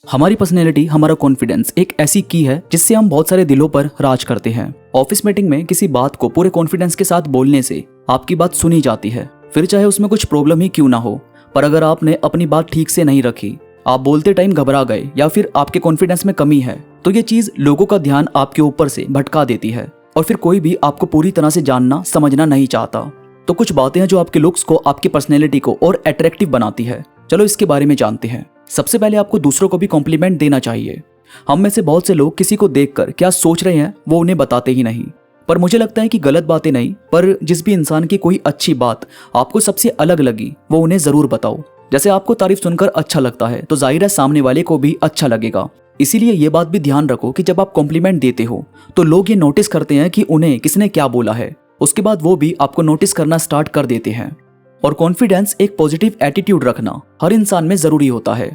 हमारी पर्सनैलिटी, हमारा कॉन्फिडेंस एक ऐसी की है जिससे हम बहुत सारे दिलों पर राज करते हैं। ऑफिस मीटिंग में किसी बात को पूरे कॉन्फिडेंस के साथ बोलने से आपकी बात सुनी जाती है, फिर चाहे उसमें कुछ प्रॉब्लम ही क्यों ना हो। पर अगर आपने अपनी बात ठीक से नहीं रखी, आप बोलते टाइम घबरा गए या फिर आपके कॉन्फिडेंस में कमी है, तो ये चीज लोगों का ध्यान आपके ऊपर से भटका देती है और फिर कोई भी आपको पूरी तरह से जानना समझना नहीं चाहता। तो कुछ बातें हैं जो आपके लुक्स को, आपकी पर्सनैलिटी को और अट्रैक्टिव बनाती है। चलो इसके बारे में जानते हैं। सबसे पहले आपको दूसरों को भी कॉम्प्लीमेंट देना चाहिए। हम में से बहुत से लोग किसी को देखकर क्या सोच रहे हैं वो उन्हें बताते ही नहीं। पर मुझे लगता है कि गलत बातें नहीं, पर जिस भी इंसान की कोई अच्छी बात आपको सबसे अलग लगी वो उन्हें जरूर बताओ। जैसे आपको तारीफ सुनकर अच्छा लगता है तो जाहिर है सामने वाले को भी अच्छा लगेगा। इसीलिए ये बात भी ध्यान रखो कि जब आप कॉम्प्लीमेंट देते हो तो लोग ये नोटिस करते हैं कि उन्हें किसने क्या बोला है। उसके बाद वो भी आपको नोटिस करना स्टार्ट कर देते हैं। और कॉन्फिडेंस, एक पॉजिटिव एटीट्यूड रखना हर इंसान में जरूरी होता है।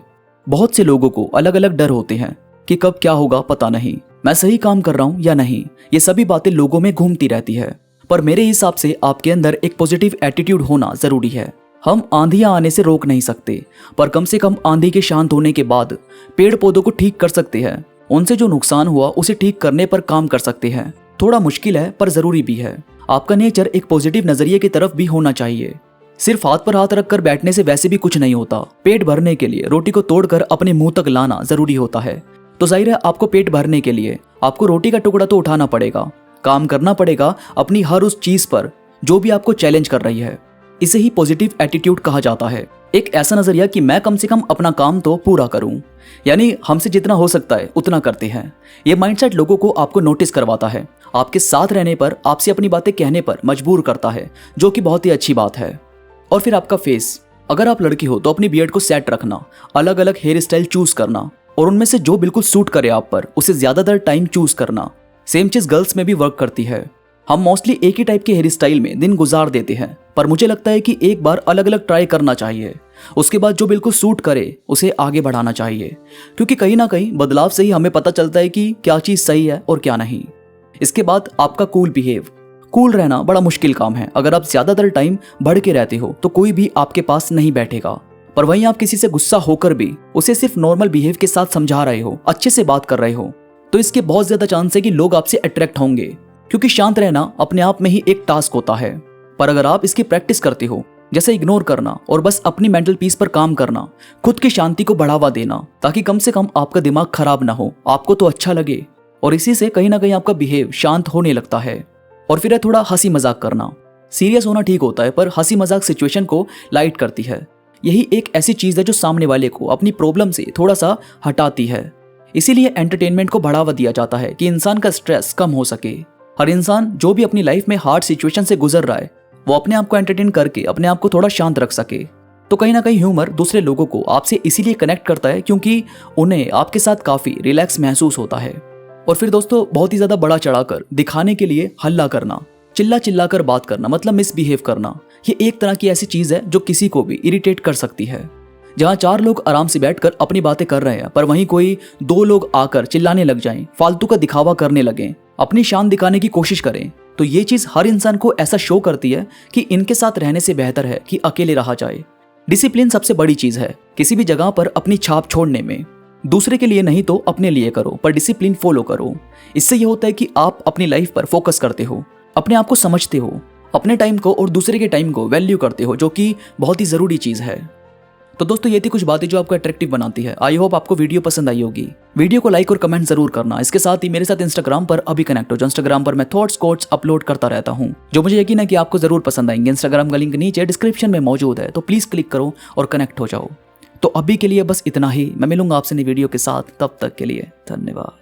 बहुत से लोगों को अलग अलग डर होते हैं कि कब क्या होगा पता नहीं, मैं सही काम कर रहा हूं या नहीं, ये सभी बातें लोगों में घूमती रहती है। पर मेरे हिसाब से आपके अंदर एक पॉजिटिव एटीट्यूड होना जरूरी है। हम आंधियां आने से रोक नहीं सकते, पर कम से कम आंधी के शांत होने के बाद पेड़ पौधों को ठीक कर सकते हैं। उनसे जो नुकसान हुआ उसे ठीक करने पर काम कर सकते हैं। थोड़ा मुश्किल है पर जरूरी भी है। आपका नेचर एक पॉजिटिव नजरिए की तरफ भी होना चाहिए। सिर्फ हाथ पर हाथ रखकर बैठने से वैसे भी कुछ नहीं होता। पेट भरने के लिए रोटी को तोड़कर अपने मुंह तक लाना जरूरी होता है। तो जाहिर है आपको पेट भरने के लिए आपको रोटी का टुकड़ा तो उठाना पड़ेगा, काम करना पड़ेगा अपनी हर उस चीज पर जो भी आपको चैलेंज कर रही है। इसे ही पॉजिटिव एटीट्यूड कहा जाता है। एक ऐसा नजरिया कि मैं कम से कम अपना काम तो पूरा करूं, यानी हमसे जितना हो सकता है उतना करते हैं। ये माइंडसेट लोगों को आपको नोटिस करवाता है, आपके साथ रहने पर, आपसे अपनी बातें कहने पर मजबूर करता है, जो कि बहुत ही अच्छी बात है। और फिर आपका फेस, अगर आप लड़की हो तो अपनी बियर्ड को सेट रखना, अलग अलग हेयर स्टाइल चूज करना और उनमें से जो बिल्कुल सूट करे आप पर उसे ज्यादातर टाइम चूज करना। सेम चीज गर्ल्स में भी वर्क करती है। हम मोस्टली एक ही टाइप के हेयर स्टाइल में दिन गुजार देते हैं, पर मुझे लगता है कि एक बार अलग अलग ट्राई करना चाहिए। उसके बाद जो बिल्कुल सूट करे उसे आगे बढ़ाना चाहिए, क्योंकि कहीं ना कहीं बदलाव से ही हमें पता चलता है कि क्या चीज सही है और क्या नहीं। इसके बाद आपका कूल बिहेव। कूल रहना बड़ा मुश्किल काम है। अगर आप ज्यादातर टाइम बढ़ के रहते हो तो कोई भी आपके पास नहीं बैठेगा, पर वहीं आप किसी से गुस्सा होकर भी उसे सिर्फ नॉर्मल बिहेव के साथ समझा रहे हो, अच्छे से बात कर रहे हो, तो इसके बहुत ज्यादा चांस है कि लोग आपसे अट्रैक्ट होंगे, क्योंकि शांत रहना अपने आप में ही एक टास्क होता है। पर अगर आप इसकी प्रैक्टिस करते हो, जैसे इग्नोर करना और बस अपनी मेंटल पीस पर काम करना, खुद की शांति को बढ़ावा देना, ताकि कम से कम आपका दिमाग खराब ना हो, आपको तो अच्छा लगे, और इसी से कहीं ना कहीं आपका बिहेव शांत होने लगता है। और फिर है थोड़ा हंसी मजाक करना। सीरियस होना ठीक होता है, पर हंसी मजाक सिचुएशन को लाइट करती है। यही एक ऐसी चीज है जो सामने वाले को अपनी प्रॉब्लम से थोड़ा सा हटाती है। इसीलिए एंटरटेनमेंट को बढ़ावा दिया जाता है कि इंसान का स्ट्रेस कम हो सके। हर इंसान जो भी अपनी लाइफ में हार्ड सिचुएशन से गुजर रहा है, वो अपने आप को एंटरटेन करके अपने आप को थोड़ा शांत रख सके। तो कहीं ना कहीं ह्यूमर दूसरे लोगों को आपसे इसीलिए कनेक्ट करता है क्योंकि उन्हें आपके साथ काफी रिलैक्स महसूस होता है। और फिर दोस्तों, बहुत ही ज्यादा बड़ा चढ़ाकर दिखाने के लिए हल्ला करना, चिल्ला चिल्ला कर बात करना, मतलब मिसबिहेव करना, ये एक तरह की ऐसी चीज है जो किसी को भी इरिटेट कर सकती है। जहां चार लोग आराम से बैठकर अपनी बातें कर रहे हैं, पर वहीं कोई दो लोग आकर चिल्लाने लग जाएं, फालतू का दिखावा करने लगें, अपनी शान दिखाने की कोशिश करें, तो ये चीज हर इंसान को ऐसा शो करती है कि इनके साथ रहने से बेहतर है कि अकेले रहा जाए। डिसिप्लिन सबसे बड़ी चीज है किसी भी जगह पर अपनी छाप छोड़ने में। दूसरे के लिए नहीं तो अपने लिए करो, पर डिसिप्लिन फॉलो करो। इससे यह होता है कि आप अपनी लाइफ पर फोकस करते हो, अपने आप को समझते हो, अपने टाइम को और दूसरे के टाइम को वैल्यू करते हो, जो कि बहुत ही जरूरी चीज है। तो दोस्तों, ये थी कुछ बातें जो आपको अट्रैक्टिव बनाती है। आई होप आपको वीडियो पसंद आई होगी। वीडियो को लाइक और कमेंट जरूर करना। इसके साथ ही मेरे साथ इंस्टाग्राम पर अभी कनेक्ट हो, जो इंस्टाग्राम पर मैं थॉट्स कोट्स अपलोड करता रहता हूँ, जो मुझे यकीन है कि आपको जरूर पसंद आएंगे। इंस्टाग्राम का लिंक नीचे डिस्क्रिप्शन में मौजूद है, तो प्लीज क्लिक करो और कनेक्ट हो जाओ। तो अभी के लिए बस इतना ही। मैं मिलूंगा आपसे नई वीडियो के साथ, तब तक के लिए धन्यवाद।